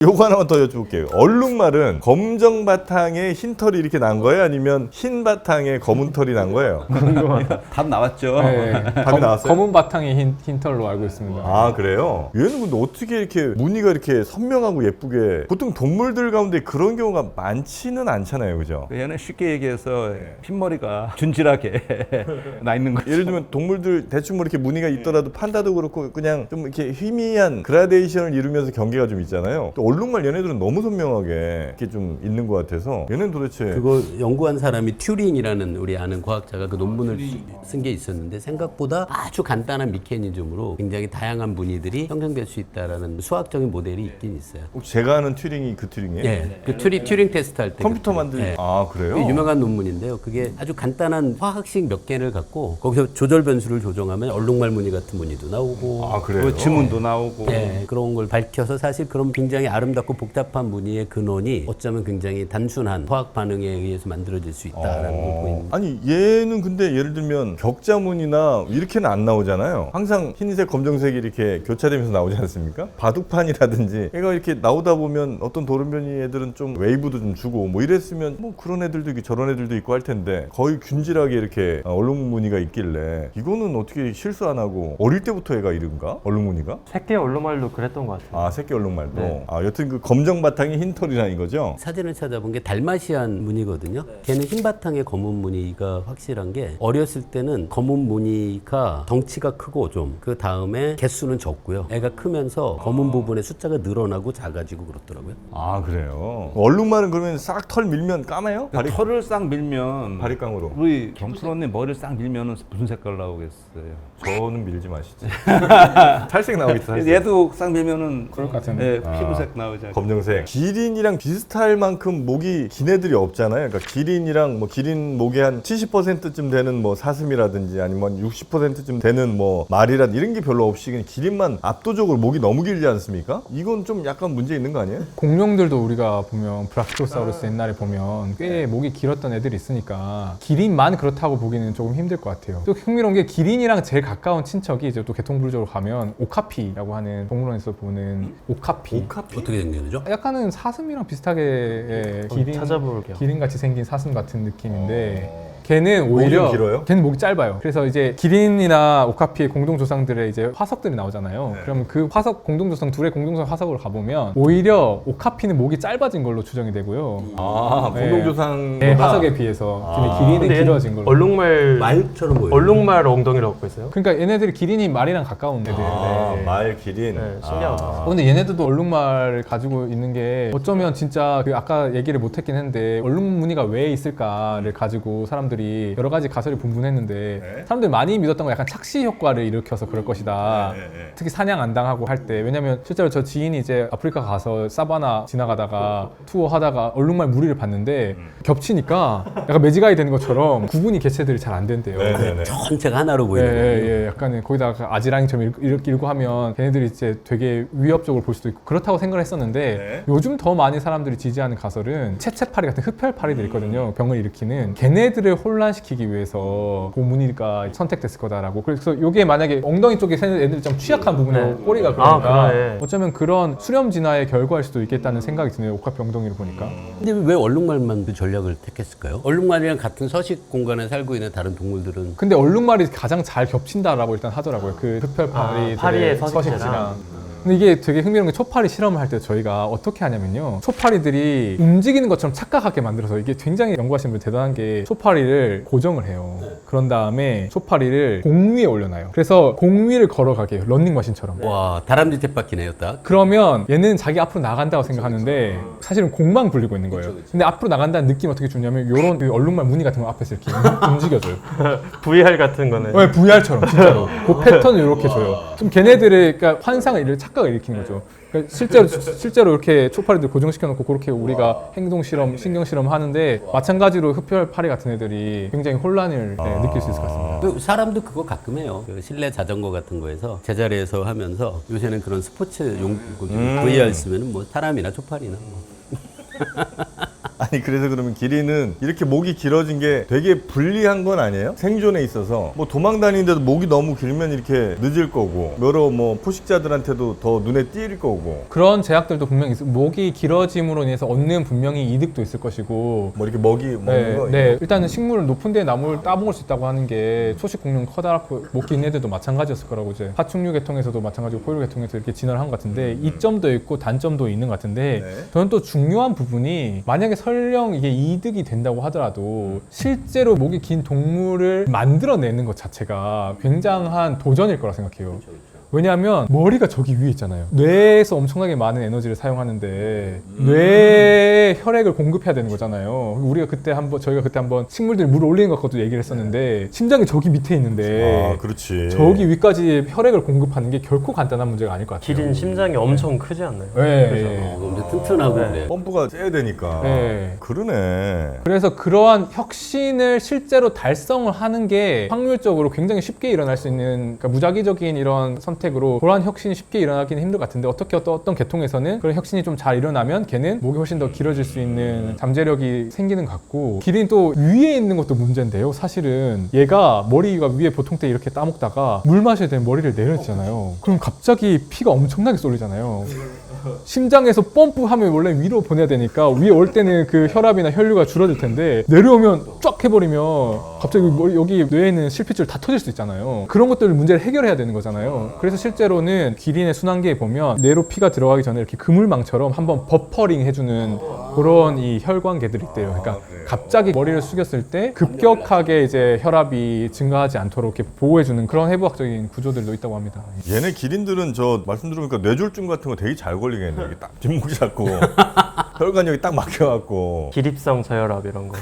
요거 하나만 더 여쭤볼게요. 얼룩말은 검정 바탕에 흰 털이 이렇게 난 거예요? 아니면 흰 바탕에 검은 털이 난 거예요? 답 나왔죠. 네. 답이 나왔어요? 검은 바탕이 흰 털로 알고 있습니다. 아 그래요? 얘는 근데 어떻게 이렇게 무늬가 이렇게 선명하고 예쁘게, 보통 동물들 가운데 그런 경우가 많지는 않잖아요, 그죠? 얘는 쉽게 얘기해서 흰머리가 준질하게 나 있는 거죠. 예를 들면 동물들 대충 뭐 이렇게 무늬가 있더라도 판다도 그렇고 그냥 좀 이렇게 희미한 그라데이션을 이루면서 경계가 좀 있잖아요. 또 얼룩말 얘네들은 너무 선명하게 이렇게 좀 있는 것 같아서 얘는 도대체 그거 연구한 사람이 튜링이라는 우리 아는 과학자가 그 논문을 쓴 게 있었는데 생각보다 아주 간단한 메커니즘으로 굉장히 다양한 무늬들이 형성될 수 있다라는 수학적인 모델이 있긴 있어요. 혹시 제가 아는 튜링이 그 튜링이에요? 네, 그 튜링 테스트 할 때 컴퓨터 만들 네. 아 그래요? 그게 유명한 논문인데요. 그게 아주 간단한 화학식 몇 개를 갖고 거기서 조절 변수를 조정하면 얼룩말 무늬 같은 무늬도 나오고 아 그래요? 지문도 나오고. 네, 그런 걸 밝혀서 사실 그런 굉장히 아름답고 복잡한 무늬의 근원이 어쩌면 굉장히 단순한 화학 반응에 의해서 만들어질 수 있다라는 걸 보이는. 아니 얘는 근데 예를 들면 격자무늬나 이렇게는 안 나오잖아요. 항상 흰색 검정색이 이렇게 교차되면서 나오지 않습니까? 바둑판이라든지 얘가 이렇게 나오다 보면 어떤 도련변이 애들은 좀 웨이브도 좀 주고 뭐 이랬으면 뭐 그런 애들도 있고 저런 애들도 있고 할 텐데 거의 균질하게 이렇게 얼룩무늬가 있길래 이거는 어떻게 실수 안 하고 어릴 때부터 얘가 이른가? 얼룩무늬가? 새끼 얼룩말도 그랬던 것 같아요. 아 새끼 얼룩말도. 네. 아 여튼 그 검정 바탕이 흰 털이란 이거죠? 사진을 찾아본 게 달마시안 무늬거든요. 걔는 흰 바탕에 검은 무늬가 확실한 게 어렸을 때는 검은 무늬가 덩치가 크고 좀 그 다음에 개수는 적고요. 애가 크면서 검은 부분의 숫자가 늘어나고 작아지고 그렇더라고요. 아 그래요? 얼룩말은 그러면 싹 털 밀면 까매요? 털을 싹 밀면 바리깡으로. 우리 경프로님 머리를 싹 밀면은 무슨 색깔 나오겠어요? 저는 밀지 마시지. 탈색 나오겠다. 탈색. 얘도 싹 밀면은 그럴 것 같은데. 네, 피부색 나오죠. 검정색. 기린이랑 비슷할 만큼 목이 긴 애들이 없잖아요. 그러니까 기린이랑 뭐 기린 목의 한 70%쯤 되는 뭐 사슴이라든지 아니면 60%쯤 되는 뭐 말이라 이런 게 별로 없이 그냥 기린만 압도적으로 목이 너무 길지 않습니까? 이건 좀 약간 문제 있는 거 아니에요? 공룡들도 우리가 보면 브라키오사우루스 옛날에 보면 꽤 목이 길었던 애들이 있으니까 기린만 그렇다고 보기는 조금 힘들 것 같아요. 또 흥미로운 게 기린이랑 제일 가까운 친척이 이제 또 개통부르적으로 가면 오카피라고 하는 동물원에서 보는 오카피. 어떻게 생겼죠? 약간은 사슴이랑 비슷하게 예, 찾아볼게요. 기린같이 생긴 사슴 같은 느낌인데 걔는 오히려 목이 길어요? 걔는 목이 짧아요. 그래서 이제 기린이나 오카피의 공동 조상들의 이제 화석들이 나오잖아요. 그러면 그 화석 공동 조상 둘의 공동 조상 화석으로 가보면 오히려 오카피는 목이 짧아진 걸로 추정이 되고요. 아, 공동조상. 네, 화석에 비해서 기린은 근데 길어진 걸로. 얼룩말 말처럼 보여요. 얼룩말 엉덩이를 갖고 있어요. 그러니까 얘네들이 기린이 말이랑 가까운 애들. 아, 네. 말 기린. 네, 신기하다. 근데 얘네들도 얼룩말을 가지고 있는 게 어쩌면 진짜 그 아까 얘기를 못했긴 했는데 얼룩무늬가 왜 있을까를 가지고 사람들이 여러 가지 가설이 분분했는데 네. 사람들이 많이 믿었던 건 약간 착시 효과를 일으켜서 그럴 것이다. 네. 특히 사냥 안 당하고 할 때. 왜냐면 실제로 저 지인이 이제 아프리카 가서 사바나 지나가다가 투어하다가 얼룩말 무리를 봤는데 겹치니까 약간 매지가이 되는 것처럼 구분이 개체들이 잘 안 된대요. 네네네. 전체가 하나로 보이는 거예요. 예, 약간은 거기다가 아지랑이처럼 이렇게 읽고 하면 걔네들이 이제 되게 위협적으로 볼 수도 있고 그렇다고 생각을 했었는데 네. 요즘 더 많이 사람들이 지지하는 가설은 채채파리 같은 흡혈파리들 있거든요. 병을 일으키는 걔네들을 혼란시키기 위해서 그 무늬가 선택됐을 거다라고. 그래서 이게 만약에 엉덩이 쪽에 새는 애들이 좀 취약한 부분으로 꼬리가 그러니까 그래. 어쩌면 그런 수렴 진화의 결과일 수도 있겠다는 생각이 드네요. 오카피 엉덩이를 보니까. 근데 왜 얼룩말만 그 전략을 택했을까요? 얼룩말이랑 같은 서식 공간에 살고 있는 다른 동물들은 근데 얼룩말이 가장 잘 겹친다라고 일단 하더라고요. 그 흡혈파리들의 파리의 서식지랑. 서식지랑. 근데 이게 되게 흥미로운 게 초파리 실험을 할 때 저희가 어떻게 하냐면요. 초파리들이 움직이는 것처럼 착각하게 만들어서 이게 굉장히 연구하시는 분 대단한 게 초파리를 고정을 해요. 그런 다음에 초파리를 공 위에 올려놔요. 그래서 공 위를 걸어가게 해요. 런닝머신처럼. 와 다람쥐 탭바퀴네요 딱. 그러면 얘는 자기 앞으로 나간다고 생각하는데 사실은 공만 굴리고 있는 거예요. 근데 앞으로 나간다는 느낌 어떻게 주냐면 요런 그 얼룩말 무늬 같은 거 앞에서 이렇게 움직여줘요. VR 같은 거는. 네, VR처럼 진짜로 그 패턴을 이렇게 줘요. 좀 걔네들의 그러니까 환상을 착각을 일으키는 거죠. 그러니까 실제로 이렇게 초파리들 고정시켜 놓고 그렇게 우리가 행동 실험, 신경 실험 하는데 마찬가지로 흡혈파리 같은 애들이 굉장히 혼란을 느낄 수 있을 것 같습니다. 그 사람도 그거 가끔 해요. 그 실내 자전거 같은 거에서 제자리에서 하면서 요새는 그런 스포츠 VR 쓰면은 뭐 사람이나 초파리나 뭐. 아니 그래서 그러면 기린은 이렇게 목이 길어진 게 되게 불리한 건 아니에요? 생존에 있어서 뭐 도망 다니는데도 목이 너무 길면 이렇게 늦을 거고 여러 뭐 포식자들한테도 더 눈에 띄일 거고 그런 제약들도 분명히 있어요. 목이 길어짐으로 인해서 얻는 분명히 이득도 있을 것이고 뭐 이렇게 먹이 먹는 네, 거 네. 일단은 식물 높은 데 나무를 따먹을 수 있다고 하는 게 초식 공룡 커다랗고 목 긴 애들도 마찬가지였을 거라고 이제 파충류 계통에서도 마찬가지고 포유류 계통에서 이렇게 진화를 한 것 같은데 이점도 있고 단점도 있는 것 같은데 네. 저는 또 중요한 부분이 만약에 설령 이게 이득이 된다고 하더라도 실제로 목이 긴 동물을 만들어내는 것 자체가 굉장한 도전일 거라 생각해요. 왜냐하면 머리가 저기 위에 있잖아요. 뇌에서 엄청나게 많은 에너지를 사용하는데 뇌에 혈액을 공급해야 되는 거잖아요. 저희가 그때 한번 식물들 물 올리는 것도 얘기를 했었는데 심장이 저기 밑에 있는데 아 그렇지 저기 위까지 혈액을 공급하는 게 결코 간단한 문제가 아닐 것 같아요. 기린 심장이 엄청 크지 않나요? 네. 엄청 튼튼하고 그래. 펌프가 세야 되니까 네. 그러네 그래서 그러한 혁신을 실제로 달성을 하는 게 확률적으로 굉장히 쉽게 일어날 수 있는 그러니까 무작위적인 이런 선택으로 그러한 혁신이 쉽게 일어나기는 힘들 것 같은데 어떤 계통에서는 그런 혁신이 좀 잘 일어나면 걔는 목이 훨씬 더 길어질 수 있는 잠재력이 생기는 것 같고 기린 또 위에 있는 것도 문제인데요. 사실은 얘가 머리가 위에 보통 때 이렇게 따먹다가 물 마셔야 되면 머리를 내려주잖아요. 그럼 갑자기 피가 엄청나게 쏠리잖아요. 심장에서 펌프하면 원래 위로 보내야 되니까 위에 올 때는 그 혈압이나 혈류가 줄어들 텐데 내려오면 쫙 해버리면 갑자기 여기 뇌에 있는 실핏줄 다 터질 수 있잖아요. 그런 것들 문제를 해결해야 되는 거잖아요. 그래서 실제로는 기린의 순환계에 보면 뇌로 피가 들어가기 전에 이렇게 그물망처럼 한번 버퍼링 해주는 그런 이 혈관계들이 있대요. 그러니까 갑자기 머리를 숙였을 때 급격하게 이제 혈압이 증가하지 않도록 이렇게 보호해주는 그런 해부학적인 구조들도 있다고 합니다. 얘네 기린들은 저 말씀 들어보니까 뇌졸중 같은 거 되게 잘 걸리겠네. 이게 딱 뒷목 잡고 혈관 여기 딱 막혀갖고. 기립성 저혈압 이런 거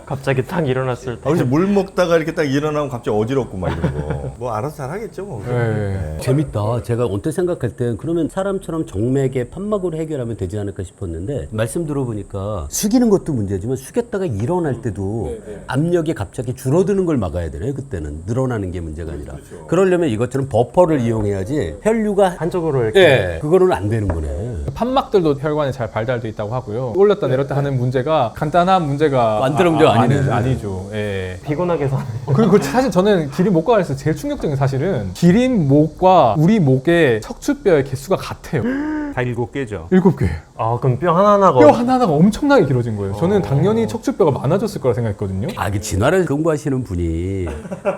갑자기 딱 일어났을 때 혹시 물 먹다가 이렇게 딱 일어나면 갑자기 어지럽고 막 이런 거. 뭐 알아서 잘 하겠죠 뭐. 네. 재밌다. 제가 언뜻 생각할 때 그러면 사람처럼 정맥의 판막으로 해결하면 되지 않을까 싶었는데 말씀 들어보니까 숙이는 것도 문제지만 숙였다가 일어날 때도 압력이 갑자기 줄어드는 걸 막아야 되네. 그때는 늘어나는 게 문제가 아니라. 그러려면 이것처럼 버퍼를 이용해야지 혈류가 한쪽으로 이렇게 예, 그거는 안 되는 거네. 판막들도 혈관에 잘 발달돼 있다고 하고요. 올렸다 내렸다 하는 문제가 간단한 문제가 완드는 문제가 아니네. 아니죠. 예. 피곤하게 사는 그리고 사실 저는 기린 목과 관련해서 제일 충격적인 사실은 기린 목과 우리 목의 척추뼈의 개수가 같아요. 다 7개죠. 7개. 아 그럼 뼈 하나하나가 뼈 하나하나가 엄청나게 길어진 거예요. 저는 당연히 척추뼈가 많아졌을 거라 생각했거든요. 아, 이게 진화를 공부하시는 분이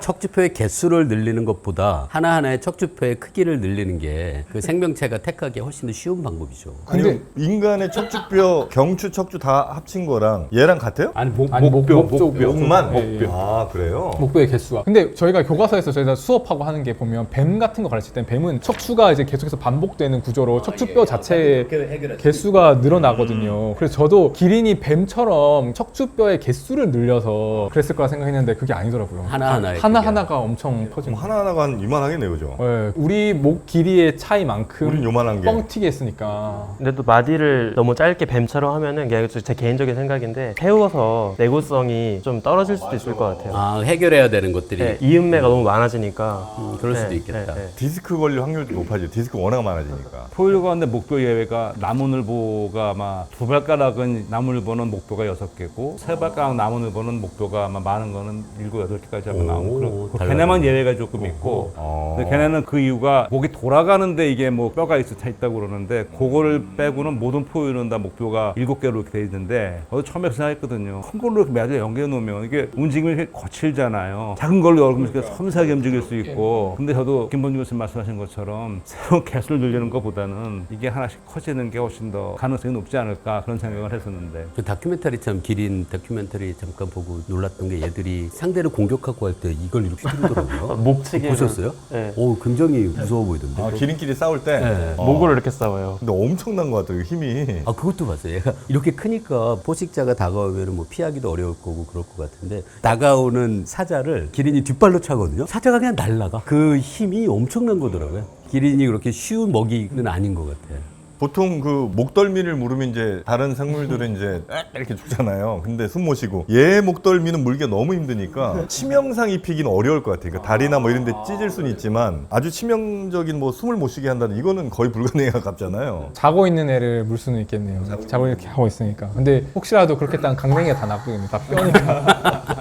척추표의 개수를 늘리는 것보다 하나하나의 척추표의 크기를 늘리는 게 그 생명체가 택하기 훨씬 더 쉬운 방법이죠. 근데 인간의 척추뼈, 경추, 척추 다 합친 거랑 얘랑 같아요? 아니 아니, 목뼈 쪽, 목만? 예, 예. 아 그래요? 목뼈의 개수가. 근데 저희가 교과서에서 저희가 수업하고 하는 게 보면 뱀 같은 거 가르칠 땐 뱀은 척추가 이제 계속해서 반복되는 구조로 척추뼈 자체의 개수가 늘어나거든요. 그래서 저도 기린이 뱀처럼 척추뼈의 개수를 늘려서 그랬을 거라 생각했는데 그게 아니더라고요. 하나하나가 엄청 퍼진 뭐 거예요. 하나하나가 한 이만하겠네 그죠? 예, 우리 목 길이의 우린 차이만큼 요만한 게. 뻥 튀게 했으니까. 근데 또 마디를 너무 짧게 뱀처럼 하면은 그냥 제 개인적인 생각인데 태워서 내구성이 좀 떨어질 수도 있을 것 같아요. 아, 해결해야 되는 것들이 네, 이음매가 너무 많아지니까 그럴 수도 네, 있겠다. 네, 네. 디스크 걸릴 확률도 높아지죠. 디스크 워낙 많아지니까. 포유류 가운데 목뼈 예외가 나무늘보가 아마 2발가락은 나무늘보는 목뼈가 6개고 3발가락 나무늘보는 목뼈가 아마 많은 거는 7, 8개까지 하면 나오고 그렇고 걔네만 예외가 조금 있고 근데 걔네는 그 이유가 목이 돌아가는데 이게 뭐 뼈가 있다고 그러는데 그거를 빼고는 모든 포유류는 다 목뼈가 7개로 이렇게 돼 있는데 저도 처음에 그 생각했거든요. 큰 걸로 이렇게 매주 연결해 놓으면 이게 움직임이 이렇게 거칠잖아요. 작은 걸로 이렇게 섬세하게 움직일 수 있고 근데 저도 김범준 교수님 말씀하신 것처럼 새로운 개수를 늘리는 것보다는 이게 하나씩 커지는 게 훨씬 더 가능성이 높지 않을까 그런 생각을 했었는데 그 다큐멘터리 참 기린 다큐멘터리 잠깐 보고 놀랐던 게 얘들이 상대를 공격하고 할 때 이걸 이렇게 휘두르더라고요. 목치기 보셨어요? 네. 오, 굉장히 무서워 보이던데. 아, 기린끼리 싸울 때? 네. 목을 이렇게 싸워요. 근데 엄청난 것 같아요 힘이. 아, 그것도 봤어요. 얘가 이렇게 크니까 포식자가 다가오면 뭐 피하기도 어려울 거고 그럴 것 같은데 다가오는 사자를 기린이 뒷발로 차거든요. 사자가 그냥 날아가. 그 힘이 엄청난 거더라고요. 기린이 그렇게 쉬운 먹이는 아닌 것 같아요. 보통 그 목덜미를 물으면 이제 다른 생물들은 이제 이렇게 죽잖아요. 근데 숨 못 쉬고 얘 목덜미는 물기가 너무 힘드니까 치명상 입히기는 어려울 것 같아요. 그러니까 다리나 뭐 이런 데 찢을 수는 있지만 아주 치명적인 뭐 숨을 못 쉬게 한다는 이거는 거의 불가능에 가깝잖아요. 자고 있는 애를 물 수는 있겠네요. 자고 이렇게 하고 있으니까. 근데 혹시라도 그렇게 했다면 강냉이가 다 나쁘겠네. 다 뼈니까.